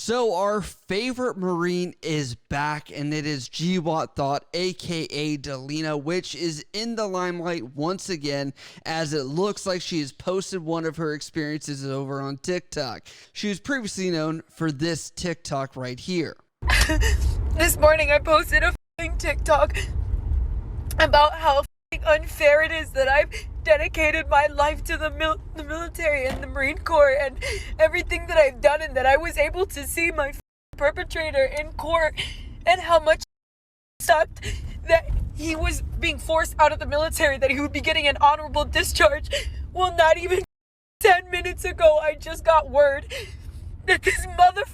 So our favorite Marine is back, and it is GWAT Thought, aka Delina, which is in the limelight once again, as it looks like she has posted one of her experiences over on TikTok. She was previously known for this TikTok right here. This morning I posted a TikTok about how unfair it is that I've dedicated my life to the military and the Marine Corps and everything that I've done, and that I was able to see my perpetrator in court, and how much sucked that he was being forced out of the military, that he would be getting an honorable discharge. Well, not even 10 minutes ago I just got word that this motherfucker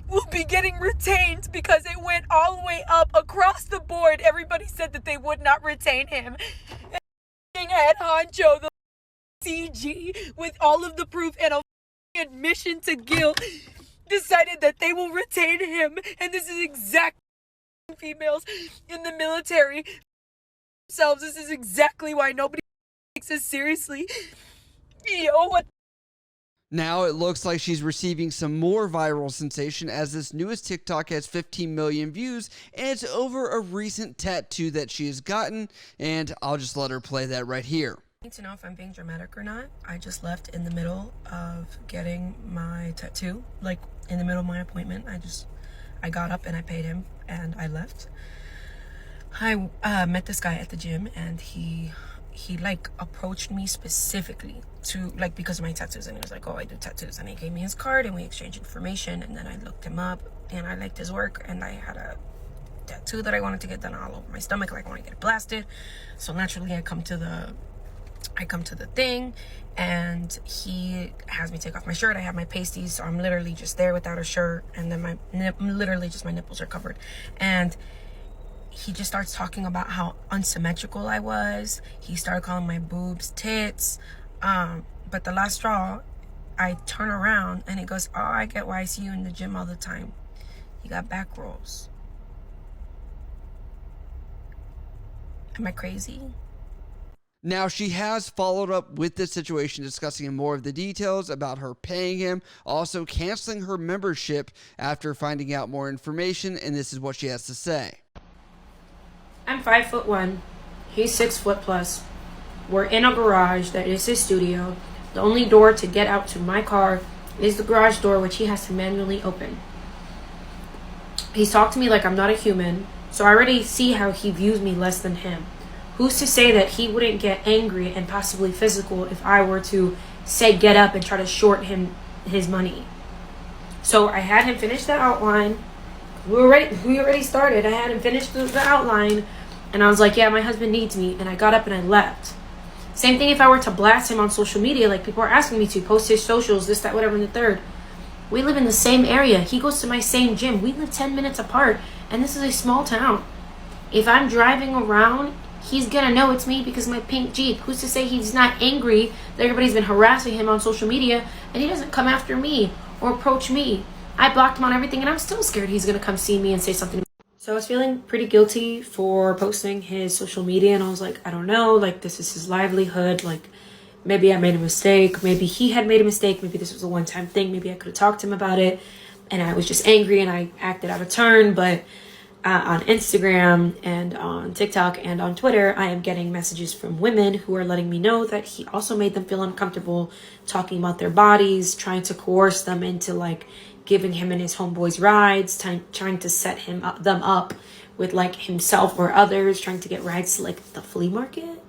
will be getting retained because it went all the way up across the board. Everybody said that they would not retain him. And head honcho, the CG, with all of the proof and a admission to guilt, decided that they will retain him. And this is exactly females in the military themselves. This is exactly why nobody takes us seriously. Yo, what? Now it looks like she's receiving some more viral sensation, as this newest TikTok has 15 million views, and it's over a recent tattoo that she has gotten, and I'll just let her play that right here. I need to know if I'm being dramatic or not. I just left in the middle of getting my tattoo, like in the middle of my appointment. I got up and I paid him and I left. I met this guy at the gym, and he like approached me specifically to, like, because of my tattoos, and he was like, oh, I do tattoos, and he gave me his card and we exchanged information, and then I looked him up and I liked his work, and I had a tattoo that I wanted to get done all over my stomach, like I want to get it blasted. So naturally I come to the thing, and he has me take off my shirt. I have my pasties, so I'm literally just there without a shirt, and then literally just my nipples are covered, and he just starts talking about how unsymmetrical I was. He started calling my boobs tits. But the last straw, I turn around and he goes, oh, I get why I see you in the gym all the time. You got back rolls. Am I crazy? Now, she has followed up with this situation, discussing more of the details about her paying him, also canceling her membership after finding out more information, and this is what she has to say. I'm 5'1". He's 6 foot plus. We're in a garage that is his studio. The only door to get out to my car is the garage door, which he has to manually open. He's talked to me like I'm not a human, so I already see how he views me less than him. Who's to say that he wouldn't get angry and possibly physical if I were to say get up and try to short him his money? So I had him finish the outline. We already started. I had him finish the outline, and I was like, yeah, my husband needs me, and I got up and I left. Same thing if I were to blast him on social media, like people are asking me to post his socials, this, that, whatever, and the third. We live in the same area. He goes to my same gym. We live 10 minutes apart, and this is a small town. If I'm driving around, he's gonna know it's me because of my pink Jeep. Who's to say he's not angry that everybody's been harassing him on social media and he doesn't come after me or approach me? I blocked him on everything, and I'm still scared he's gonna come see me and say something. So I was feeling pretty guilty for posting his social media, and I was like, I don't know, like, this is his livelihood, like, maybe I made a mistake, maybe he had made a mistake, maybe this was a one-time thing, maybe I could have talked to him about it, and I was just angry and I acted out of turn. But on Instagram and on TikTok and on Twitter, I am getting messages from women who are letting me know that he also made them feel uncomfortable talking about their bodies, trying to coerce them into, like, giving him and his homeboys rides, trying to set them up with, like, himself or others, trying to get rides to, like, the flea market.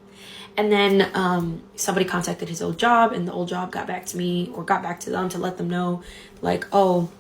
And then somebody contacted his old job, and the old job got back to me, or got back to them to let them know, like, oh,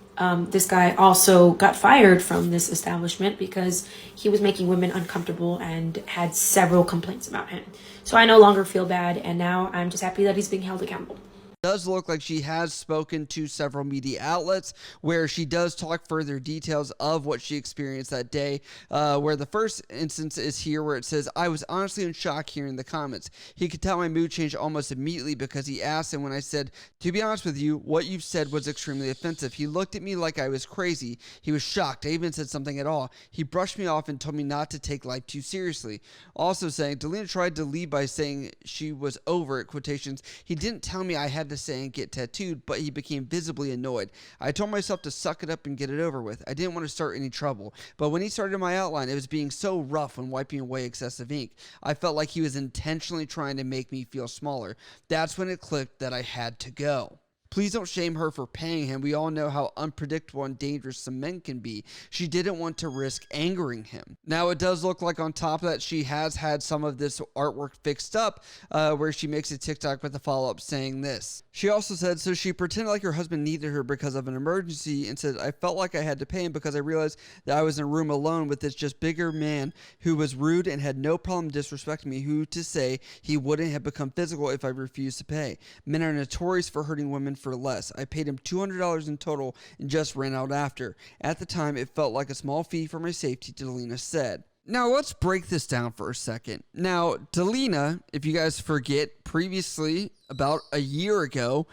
this guy also got fired from this establishment because he was making women uncomfortable and had several complaints about him. So I no longer feel bad, and now I'm just happy that he's being held accountable. Does look like she has spoken to several media outlets where she does talk further details of what she experienced that day, where the first instance is here, where it says, I was honestly in shock hearing the comments. He could tell my mood changed almost immediately because he asked, and when I said, to be honest with you, what you've said was extremely offensive. He looked at me like I was crazy. He was shocked. I even said something at all. He brushed me off and told me not to take life too seriously. Also saying, Delina tried to leave by saying she was over it, quotations. He didn't tell me I had had to say and get tattooed, but he became visibly annoyed. I told myself to suck it up and get it over with. I didn't want to start any trouble, but when he started my outline, it was being so rough when wiping away excessive ink. I felt like he was intentionally trying to make me feel smaller. That's when it clicked that I had to go. Please don't shame her for paying him. We all know how unpredictable and dangerous some men can be. She didn't want to risk angering him. Now, it does look like on top of that, she has had some of this artwork fixed up, where she makes a TikTok with a follow-up saying this. She also said, so she pretended like her husband needed her because of an emergency and said, I felt like I had to pay him because I realized that I was in a room alone with this just bigger man who was rude and had no problem disrespecting me. Who to say he wouldn't have become physical if I refused to pay? Men are notorious for hurting women for less. I paid him $200 in total and just ran out after. At the time, it felt like a small fee for my safety, Delina said. Now, let's break this down for a second. Now, Delina, if you guys forget, previously, about a year ago,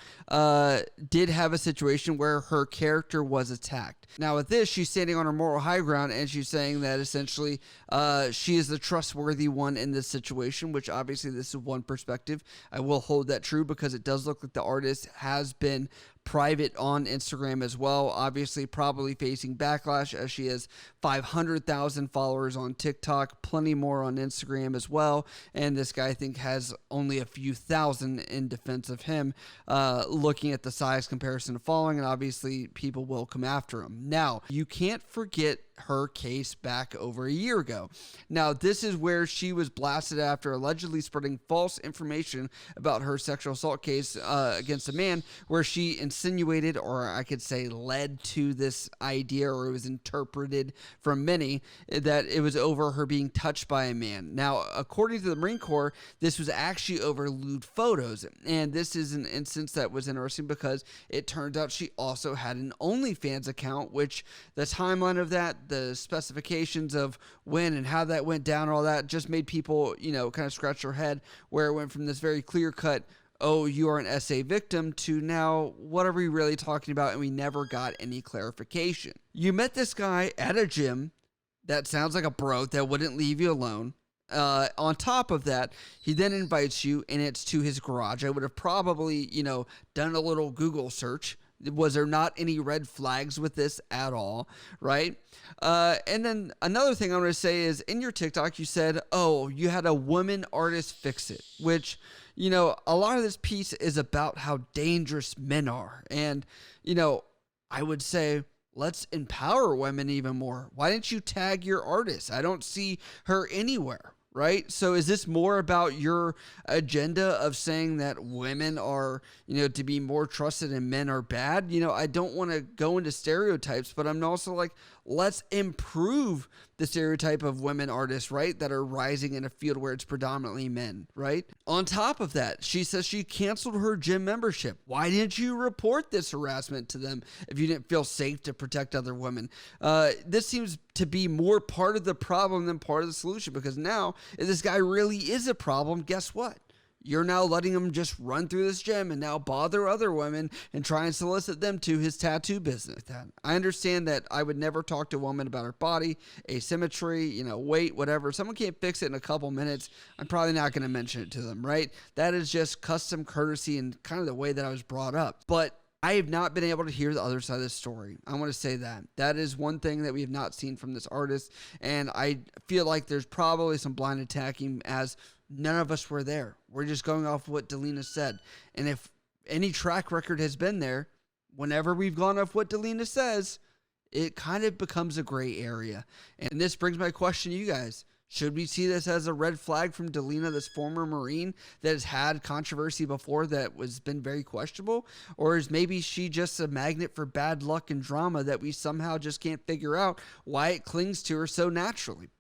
did have a situation where her character was attacked. Now, with this, she's standing on her moral high ground, and she's saying that essentially she is the trustworthy one in this situation, which obviously this is one perspective. I will hold that true because it does look like the artist has been private on Instagram as well, obviously probably facing backlash as she has 500,000 followers on TikTok, plenty more on Instagram as well, and this guy I think has only a few thousand in defense of him, looking at the size comparison of following, and obviously people will come after him. Now, you can't forget her case back over a year ago. Now, this is where she was blasted after allegedly spreading false information about her sexual assault case against a man, where she insinuated, or I could say led to this idea, or it was interpreted from many, that it was over her being touched by a man. Now, according to the Marine Corps, this was actually over lewd photos, and this is an instance that was interesting because it turned out she also had an OnlyFans account, which the timeline of that, the specifications of when and how that went down, all that just made people, kind of scratch their head, where it went from this very clear cut, oh, you are an SA victim, to now, what are we really talking about? And we never got any clarification. You met this guy at a gym that sounds like a bro that wouldn't leave you alone. On top of that, he then invites you, and it's to his garage. I would have probably, done a little Google search. Was there not any red flags with this at all, right? And then another thing I want to say is, in your TikTok, you said, oh, you had a woman artist fix it, which, a lot of this piece is about how dangerous men are. And, I would say, let's empower women even more. Why didn't you tag your artist? I don't see her anywhere. Right? So is this more about your agenda of saying that women are, to be more trusted and men are bad? I don't want to go into stereotypes, but I'm also like, let's improve the stereotype of women artists, right? That are rising in a field where it's predominantly men, right? On top of that, she says she canceled her gym membership. Why didn't you report this harassment to them if you didn't feel safe to protect other women? This seems to be more part of the problem than part of the solution, because now, if this guy really is a problem, guess what? You're now letting him just run through this gym and now bother other women and try and solicit them to his tattoo business. I understand that I would never talk to a woman about her body, asymmetry, weight, whatever. If someone can't fix it in a couple minutes, I'm probably not going to mention it to them, right? That is just custom courtesy and kind of the way that I was brought up. But I have not been able to hear the other side of this story. I want to say that. That is one thing that we have not seen from this artist, and I feel like there's probably some blind attacking, as none of us were there. We're just going off what Delina said. And if any track record has been there, whenever we've gone off what Delina says, it kind of becomes a gray area. And this brings my question to you guys. Should we see this as a red flag from Delina, this former Marine that has had controversy before that was been very questionable? Or is maybe she just a magnet for bad luck and drama that we somehow just can't figure out why it clings to her so naturally?